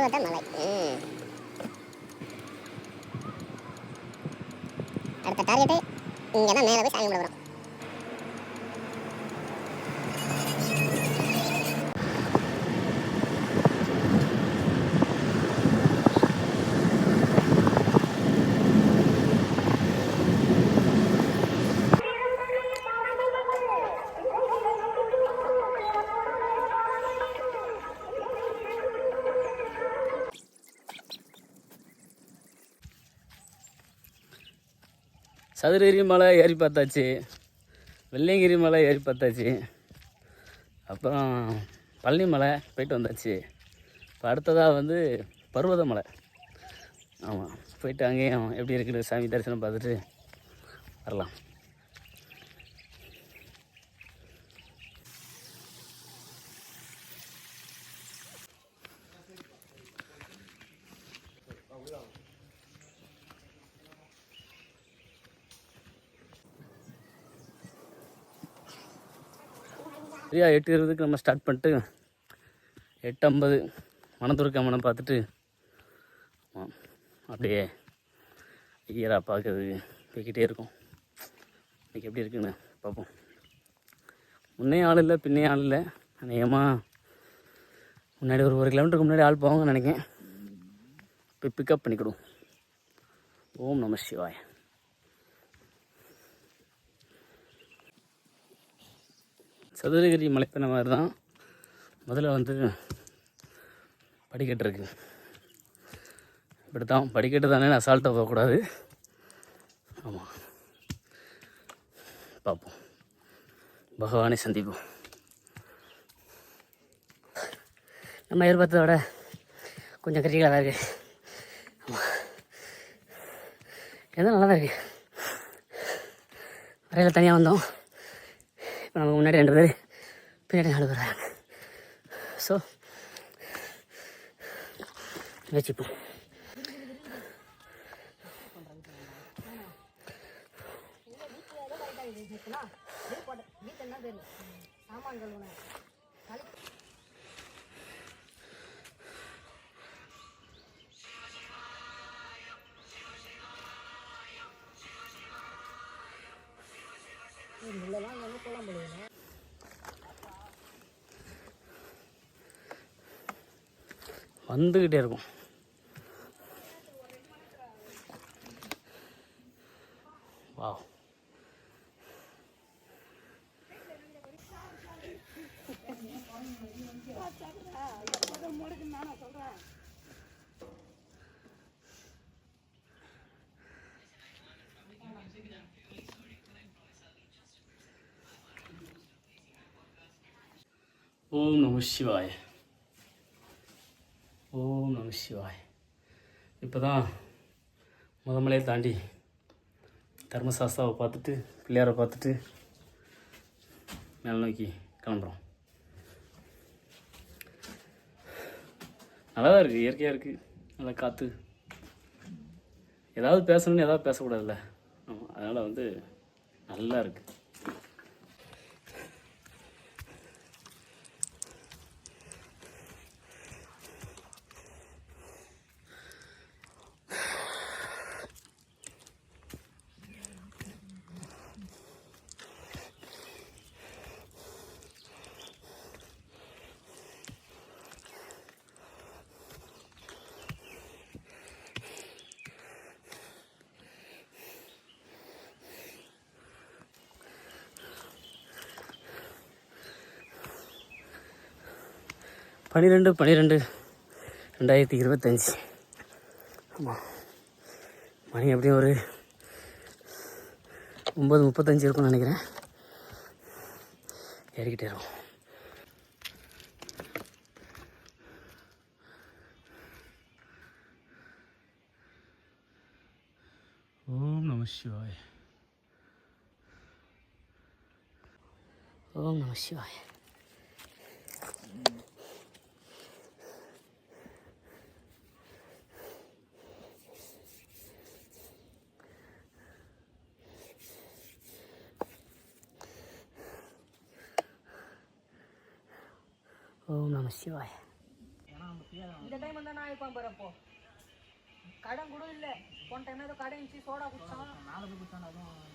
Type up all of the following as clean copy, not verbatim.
பர்வத மலை. அடுத்த டார்கெட்டு இங்கே தான் மேலே போய் சாமி கும்பிட வரும். சதுரகிரி மலை ஏறி பார்த்தாச்சு, வெள்ளையங்கிரி மலை ஏறி பார்த்தாச்சு, அப்புறம் பழனி மலை போயிட்டு வந்தாச்சு. இப்போ அடுத்ததாக வந்து பர்வத மலை. ஆமாம், போயிட்டு அங்கேயும் எப்படி இருக்குது சாமி தரிசனம் பார்த்துட்டு வரலாம். சரியா 8:20க்கு நம்ம ஸ்டார்ட் பண்ணிட்டு 8:50 மணத்துருக்க மனம் பார்த்துட்டு அப்படியே ஐயரா பார்க்குறது போய்கிட்டே இருக்கும். இன்றைக்கி எப்படி இருக்குன்னு பார்ப்போம். முன்னே ஆள் இல்லை, பின்னே ஆள் இல்லை. அநேகமாக முன்னாடி ஒரு 1 கிலோமீட்டருக்கு முன்னாடி ஆள் போவாங்கன்னு நினைக்கிறேன். போய் பிக்கப் பண்ணிக்கிடுவோம். ஓம் நம சிவாய். சதுரகிரி மலைப்பன மாதிரி தான். முதல்ல வந்து படிக்கட்டு இருக்குது. இப்படி தான் படிக்கட்டு தானே, அசால்ட்டாக போகக்கூடாது. ஆமாம், பார்ப்போம், பகவானை சந்திப்போம். நம்ம எதிர்பார்த்ததை விட கொஞ்சம் கிரிக்கலாக தான் இருக்குது. ஆமாம், எதுவும் நல்லா தான் இருக்குது. வரையில் தனியாக வந்தோம். இப்போ நமக்கு முன்னாடி 2 பேர், பின்னாடி 4 பேர் வராங்க. ஸோ முயற்சிப்போம். வந்துக்கிட்டே இருக்கும். வாவ், ஓம் நம சிவாய, ஓம் நம சிவாய். இப்போ தான் முதமலையை தாண்டி தர்மசாஸ்தாவை பார்த்துட்டு பிள்ளையாரை பார்த்துட்டு மேலே நோக்கி கிளம்புறோம். நல்லா தான் இருக்குது, இயற்கையாக இருக்குது, நல்லா காற்று. ஏதாவது பேசணும்னு ஏதாவது பேசக்கூடாதுல்ல. ஆமாம், அதனால் வந்து நல்லா இருக்குது. பன்னிரெண்டு 2025. ஆமாம், மணி எப்படியும் ஒரு 9:35 இருக்கும்னு நினைக்கிறேன். ஏறிக்கிட்டே இருக்கும். ஓம் நம சிவாய், ஓம் நம சிவாய். ஓம் நம சிவாய். இந்த டைம் வந்தா நான் இருப்பான் பாரு. அப்போ கடன் கூட இல்லை. போன டைம் ஏதோ கடை இருந்துச்சு, சோடா குடிச்சான், மேலே போய் குடிச்சான். அதுவும்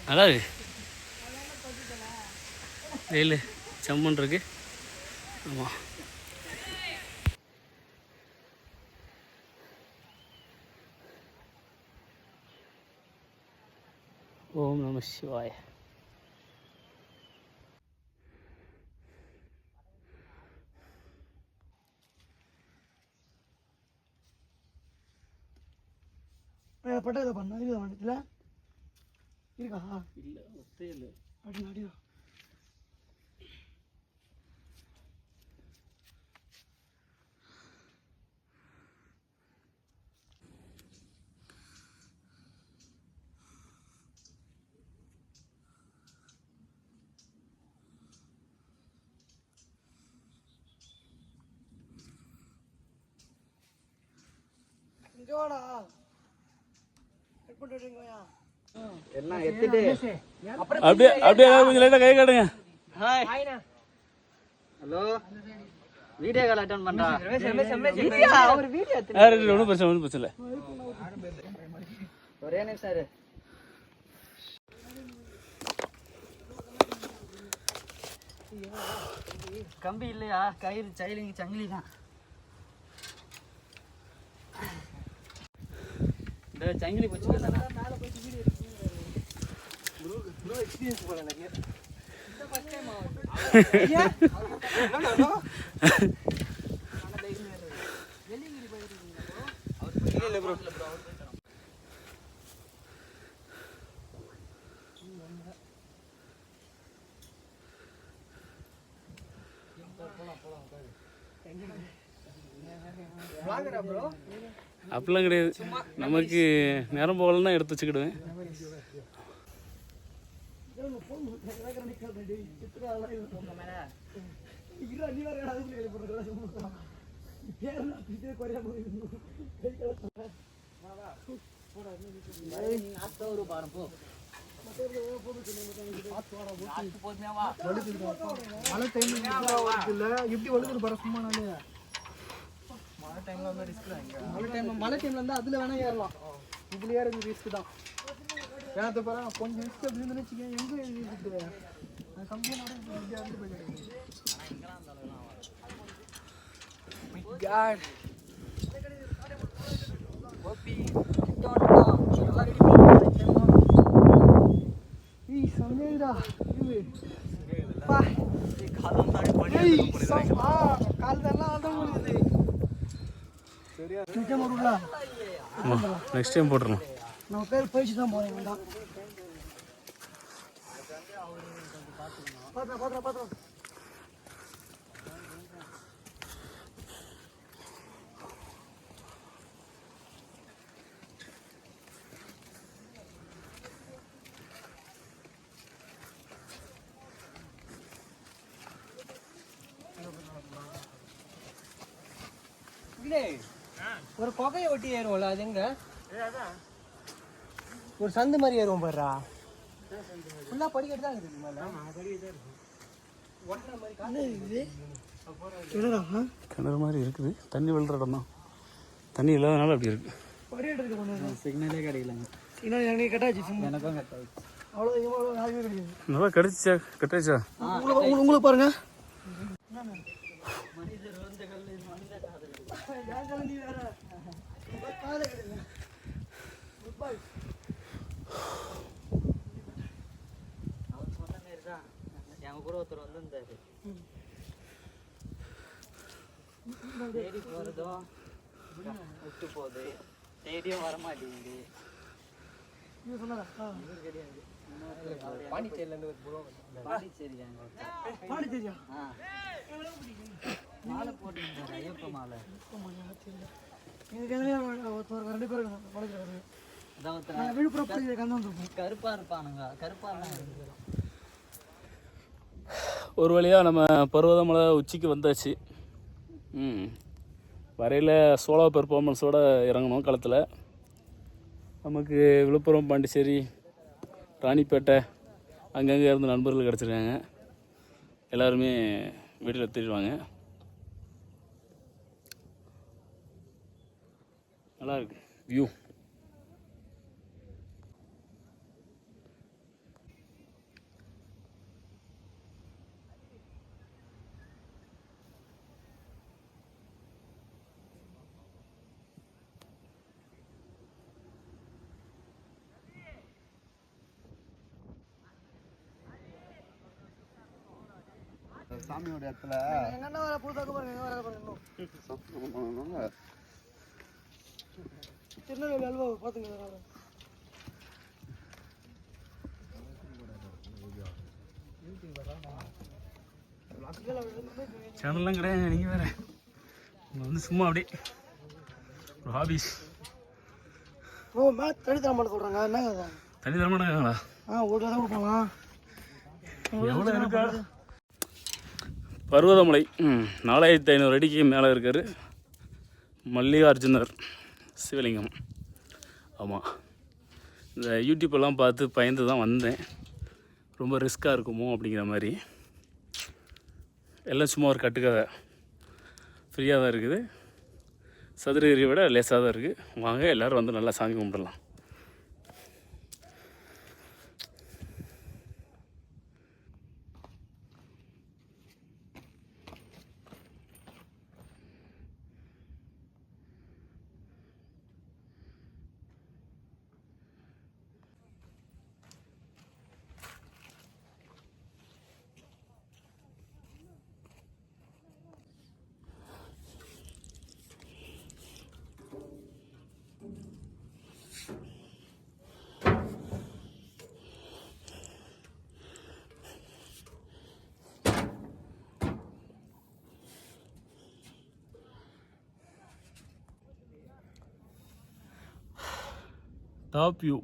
நல்லா இருக்கு. வெயில் செம்மன் இருக்கு. ஆமாம், ஓம் நம சிவாய. பட்டதை பண்ண இது வண்டியில் இருக்கா? இல்லை, ஒத்தே இல்லை. அப்படின்னு அடியா இங்கே வாடா. எல்லாம் எடுத்துட்டு அப்படியே அப்படியே கொஞ்சம் லைட்டாக கை காட்டுங்க. ஹலோ, வீடியோ கால் அட்டன் பண்றா. ஒரு வீடியோ ஒன்றும் பிரச்சனை, ஒன்றும் பிரச்சனை இல்லை. ஒரே நிமிஷம் இரு. கம்பி இல்லையா? கயிறு சைலிங் சங்கிலி தான். இந்த சங்கிலி போச்சு. அப்படிலாம் கிடையாது. நமக்கு நேரம் போகலன்னா எடுத்து வச்சுக்கிடுவேன். எப்படி வலுக்குது பாரு. சும்மா நாள் மழை டைம்ல இருந்தா அதுல வேணா ஏறலாம். இதுல ஏறது ரிஸ்க் தான். ஏன்னா பாரு, கொஞ்சம் ரிஸ்க் அப்படின்னு வச்சுக்கேன். எங்க இருக்குது கம்பெனியோட சமையல்டா. Next time போட்டுருணும். நம்ம பேர் போயிடுச்சு தான் போனேன். வேண்டாம் பாத்திரம் ஒரு கொகையை ஒட்டி ஏறுவோம்ல, அது எங்க? ஒரு சந்து மாதிரி ஏறுவோம் பாருடா. ஃபுல்லாக படிக்கட்டு தான் இருக்குது மேலே. கிணறு மாதிரி இருக்குது. தண்ணி விழுற இடம் தான். தண்ணி இல்லாதனால அப்படி இருக்கு. படிக்கட்டு இருக்கு கொண்டு சிக்னலே கிடைக்கலங்க. சிக்னல் எனக்கு கட்டாச்சு. எனக்கும் கட்டாச்சு. அவ்வளோ யாருமே கிடையாது. நல்லா கிடைச்சா கட்டாச்சா? உங்களுக்கு பாருங்க. எங்க கூட ஒருத்தர் வந்திருந்தாரு. தேடி போறதும் விட்டு போகுது, தேடியும் வர மாட்டேங்குது. கிடையாது. பாண்டிச்சேரியிலேருந்து பாண்டிச்சேரியா? மாலை போட்டுருந்தாரு, ஐயப்ப மாலை. கருப்பா இருப்பானுங்க, கருப்பா ஒரு வழியாக நம்ம பர்வதமலை உச்சிக்கு வந்தாச்சு. வரையில் சோலோ பெர்ஃபார்மன்ஸோடு இறங்கணும் களத்தில். நமக்கு விழுப்புரம், பாண்டிச்சேரி, ராணிப்பேட்டை அங்கங்கே இருந்து நண்பர்கள் கிடச்சிருக்காங்க. எல்லாருமே வீட்டில் எடுத்துடுவாங்க. நல்லாயிருக்கு வியூ. சாமியோட இடத்துல திருநெல்வேலி அல்வா பார்த்துங்க. சேனல்லாம் கிடையாது. நீங்கள் வேறு வந்து சும்மா அப்படியே ஒரு ஹாபிஸ். ஓ மேலே தனி தரமாட்ட சொல்கிறாங்க. என்ன தனி தரமாட்டாங்களா? ஒரு தான் கொடுப்பாங்களா? எவ்வளோ இருக்கா? பர்வதமலை 4500 அடிக்கு மேலே இருக்கார் மல்லிகார்ஜுனர் சிவலிங்கம். ஆமாம், இந்த யூடியூப்பெல்லாம் பார்த்து பயந்து தான் வந்தேன். ரொம்ப ரிஸ்க்காக இருக்குமோ அப்படிங்கிற மாதிரி. எல்லாம் சும்மா ஒரு கட்டுக்கதை, ஃப்ரீயாக தான் இருக்குது. சதுரகிரியை விட லேசாக தான் இருக்குது. வாங்க எல்லோரும் வந்து நல்லா சாமி கும்பிடலாம். Top view.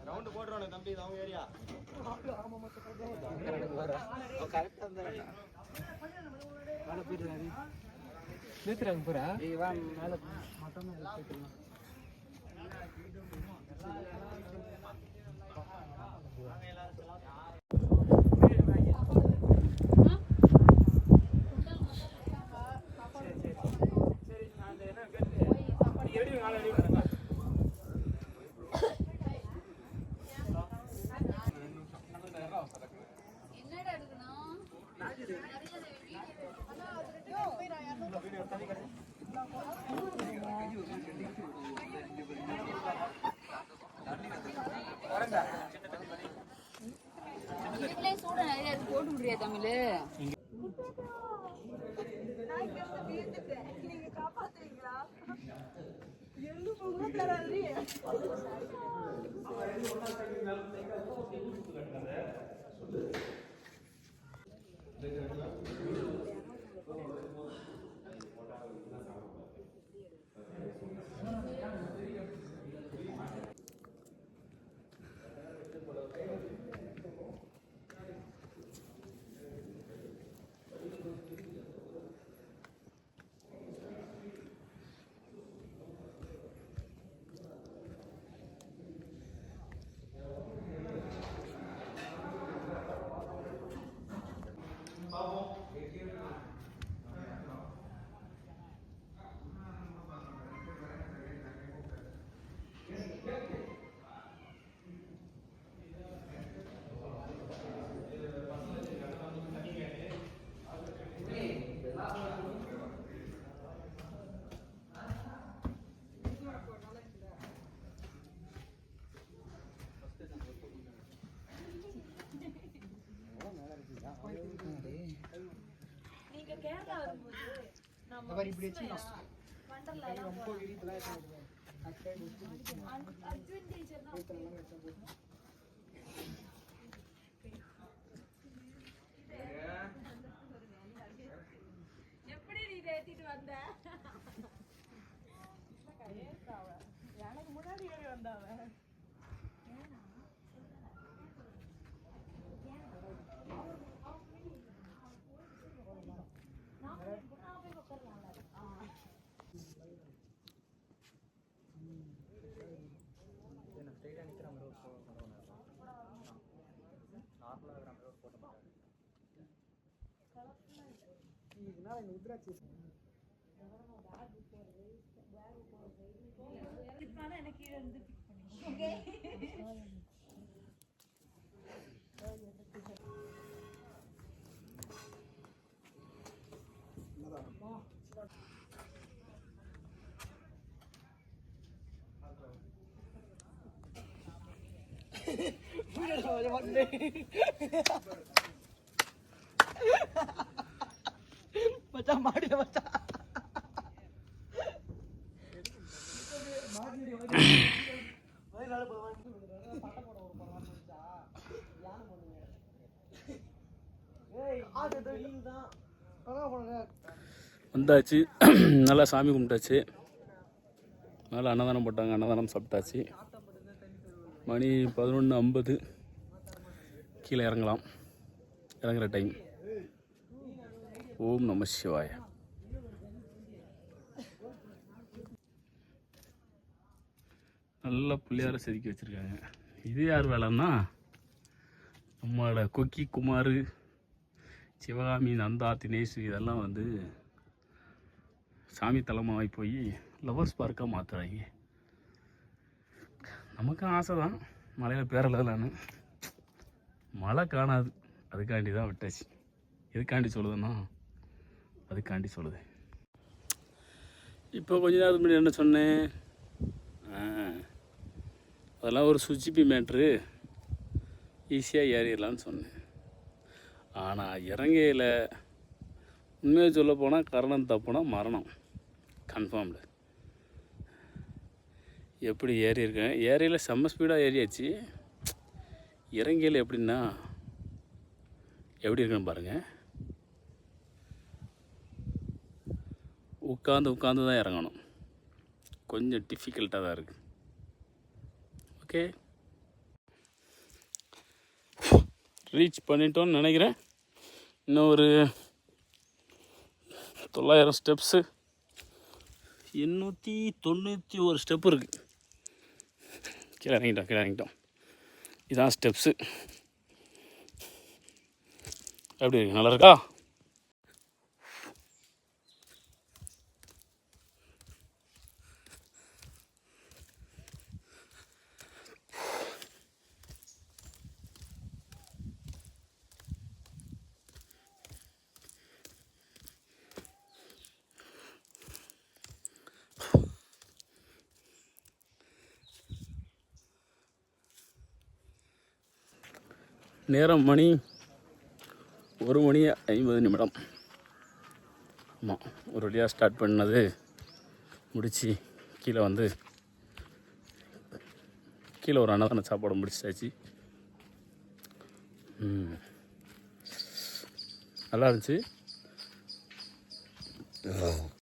ரவுண்ட் போடுறோம் தம்பி, இது அவங்க ஏரியா. நிறுத்துறாங்க போறா. சூட நிறைய போட்டு விடுறியா தமிழ்? இப்படி வச்சுக்கலாம் ரொம்ப விரிப்பெல்லாம் எப்படி நீ ஏத்திட்டு வந்த? எனக்கு முன்னாடி ஏறி வந்தாவ. இதனால இந்த உத்ராட்சி எனக்கு கீழே இருந்து ஓகே. மச்சான் மாடிய மச்சான் வந்தாச்சு. நல்லா சாமி கும்பிட்டாச்சு. நல்லா அன்னதானம் போட்டாங்க. அன்னதானம் சாப்பிட்டாச்சு. மணி 11:50. கீழே இறங்கலாம். இறங்குற டைம். ஓம் நம சிவாய. நல்லா பிள்ளையார செதுக்கி வச்சுருக்காங்க. இது யார் வேலைன்னா நம்மளோட கொக்கி குமார், சிவகாமி, நந்தா, தினேஷ் இதெல்லாம் வந்து சாமி தலைமாவை போய் லவர்ஸ் பார்க்காக மாற்றுறாங்க. நமக்கும் ஆசை தான் மலையில் பேரலான்னு. மழை காணாது, அதுக்காண்டி தான் விட்டாச்சு. எதுக்காண்டி சொல்லுதுன்னா அதுக்காண்டி சொல்லுது. இப்போ கொஞ்ச நேரத்துக்கு முன்னாடி என்ன சொன்னேன்? அதெல்லாம் ஒரு சுஜிபி மேட்ரு, ஈஸியாக ஏறிடலான்னு சொன்னேன். ஆனால் இறங்கையில் உண்மையை சொல்ல போனால் கரணம் தப்புனா மரணம் கன்ஃபார்ம்டு. எப்படி ஏறியிருக்கேன், ஏரியில் செம்ம ஸ்பீடாக ஏறியாச்சு. இறங்கையில் எப்படின்னா எப்படி இருக்குன்னு பாருங்கள். உட்காந்து தான் இறங்கணும். கொஞ்சம் டிஃபிகல்ட்டாக தான் இருக்குது. ஓகே, ரீச் பண்ணிட்டோன்னு நினைக்கிறேன். இன்னும் ஒரு 900 ஸ்டெப்ஸு, 891 ஸ்டெப்பு இருக்குது. கீழே இறங்கிட்டோம். இதான் ஸ்டெப்ஸு. எப்படி இருக்கு? நல்லா இருக்கா? நேரம் மணி 1:50. ஆமாம், ஒரு வழியாக ஸ்டார்ட் பண்ணது முடித்து கீழே வந்து கீழே ஒரு அன்னதான சாப்பாடு முடிச்சாச்சு. நல்லா இருந்துச்சு.